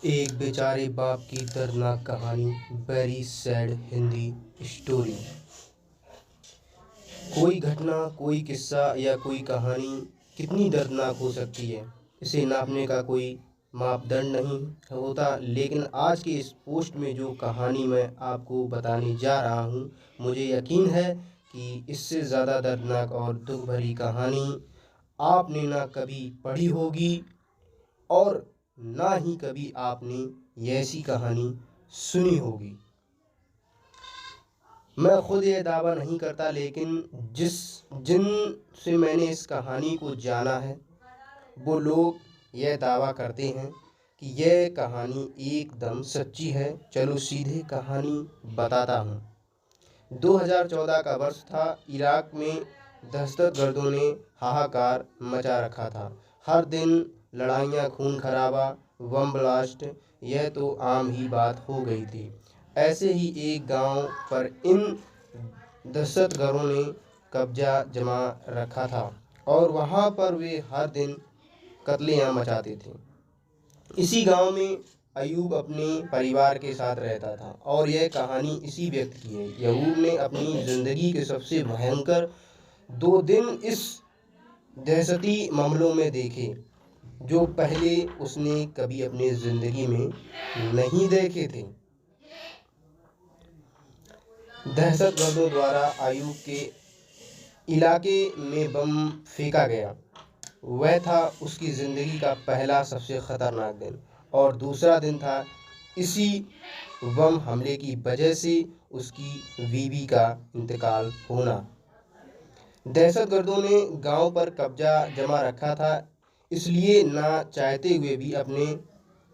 एक बेचारे बाप की दर्दनाक कहानी। Very sad Hindi story. कोई घटना, कोई किस्सा या कोई कहानी कितनी दर्दनाक हो सकती है, इसे नापने का कोई मापदंड नहीं होता। लेकिन आज के इस पोस्ट में जो कहानी मैं आपको बताने जा रहा हूँ, मुझे यकीन है कि इससे ज़्यादा दर्दनाक और दुख भरी कहानी आपने ना कभी पढ़ी होगी और ना ही कभी आपने ऐसी कहानी सुनी होगी। मैं खुद ये दावा नहीं करता, लेकिन जिन से मैंने इस कहानी को जाना है, वो लोग यह दावा करते हैं कि यह कहानी एकदम सच्ची है। चलो सीधे कहानी बताता हूँ। 2014 का वर्ष था। इराक में दहशतगर्दों ने हाहाकार मचा रखा था। हर दिन लड़ाइयाँ, खून खराबा, बम ब्लास्ट, यह तो आम ही बात हो गई थी। ऐसे ही एक गांव पर इन दहशतगर्दों ने कब्जा जमा रखा था और वहां पर वे हर दिन कत्लेआम मचाते थे। इसी गांव में अयूब अपने परिवार के साथ रहता था और यह कहानी इसी व्यक्ति की है। अयूब ने अपनी ज़िंदगी के सबसे भयंकर 2 दिन इस दहशती मामलों में देखे, जो पहले उसने कभी अपनी ज़िंदगी में नहीं देखे थे। दहशतगर्दों द्वारा अयूब के इलाके में बम फेंका गया। वह था उसकी ज़िंदगी का पहला सबसे ख़तरनाक दिन। और दूसरा दिन था इसी बम हमले की वजह से उसकी बीवी का इंतकाल होना। दहशतगर्दों ने गांव पर कब्जा जमा रखा था, इसलिए ना चाहते हुए भी अपने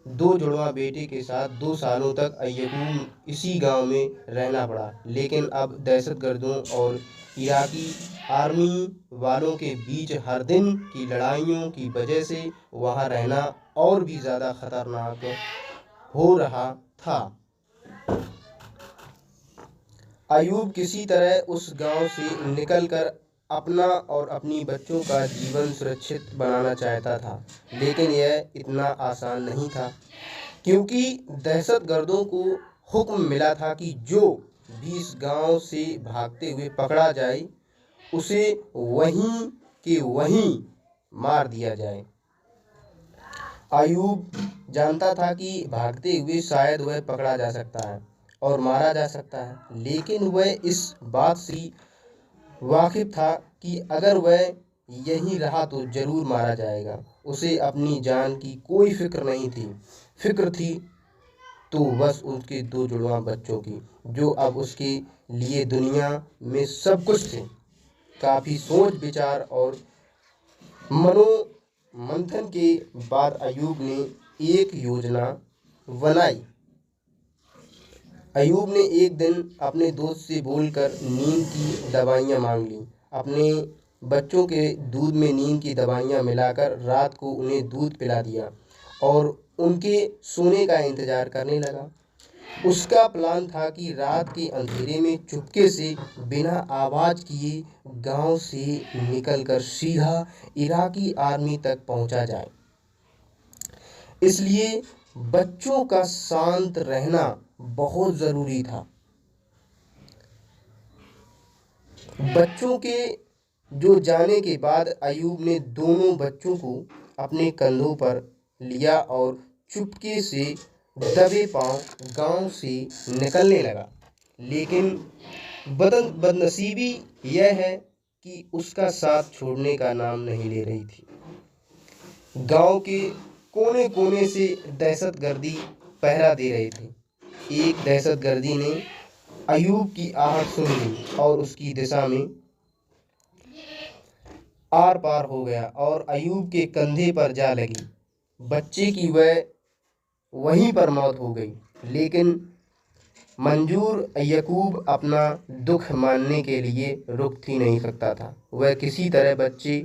2 जुड़वा बेटे के साथ 2 सालों तक अय्यूब इसी गांव में रहना पड़ा। लेकिन अब दहशतगर्दों और इराकी आर्मी वालों के बीच हर दिन की लड़ाइयों की वजह से वहां रहना और भी ज़्यादा खतरनाक हो रहा था। अयूब किसी तरह उस गांव से निकलकर अपना और अपनी बच्चों का जीवन सुरक्षित बनाना चाहता था, लेकिन यह इतना आसान नहीं था, क्योंकि दहशतगर्दों को हुक्म मिला था कि जो भी इस गांव से भागते हुए पकड़ा जाए, उसे वहीं के वहीं मार दिया जाए। अयूब जानता था कि भागते हुए शायद वह पकड़ा जा सकता है और मारा जा सकता है, लेकिन वह इस बात से वाकिफ था कि अगर वह यहीं रहा तो जरूर मारा जाएगा। उसे अपनी जान की कोई फिक्र नहीं थी। फिक्र थी तो बस उसके 2 जुड़वा बच्चों की, जो अब उसके लिए दुनिया में सब कुछ थे। काफ़ी सोच विचार और मनोमंथन के बाद अयूब ने एक योजना बनाई। अयूब ने एक दिन अपने दोस्त से बोलकर नींद की दवाइयाँ मांग ली। अपने बच्चों के दूध में नींद की दवाइयाँ मिलाकर रात को उन्हें दूध पिला दिया और उनके सोने का इंतज़ार करने लगा। उसका प्लान था कि रात के अंधेरे में चुपके से बिना आवाज़ किए गांव से निकलकर सीधा इराकी आर्मी तक पहुंचा जाए। इसलिए बच्चों का शांत रहना बहुत ज़रूरी था। बच्चों के जो जाने के बाद अयूब ने दोनों बच्चों को अपने कंधों पर लिया और चुपके से दबे पांव गांव से निकलने लगा। लेकिन बदनसीबी यह है कि उसका साथ छोड़ने का नाम नहीं ले रही थी। गांव के कोने कोने से दहशतगर्दी पहरा दे रहे थे। एक दहशतगर्दी ने अयूब की आहट सुन ली और उसकी दिशा में आर पार हो गया और अयूब के कंधे पर जा लगी। बच्चे की वहीं पर मौत हो गई। लेकिन मंजूर याकूब अपना दुख मानने के लिए रुक ही नहीं सकता था। वह किसी तरह बच्चे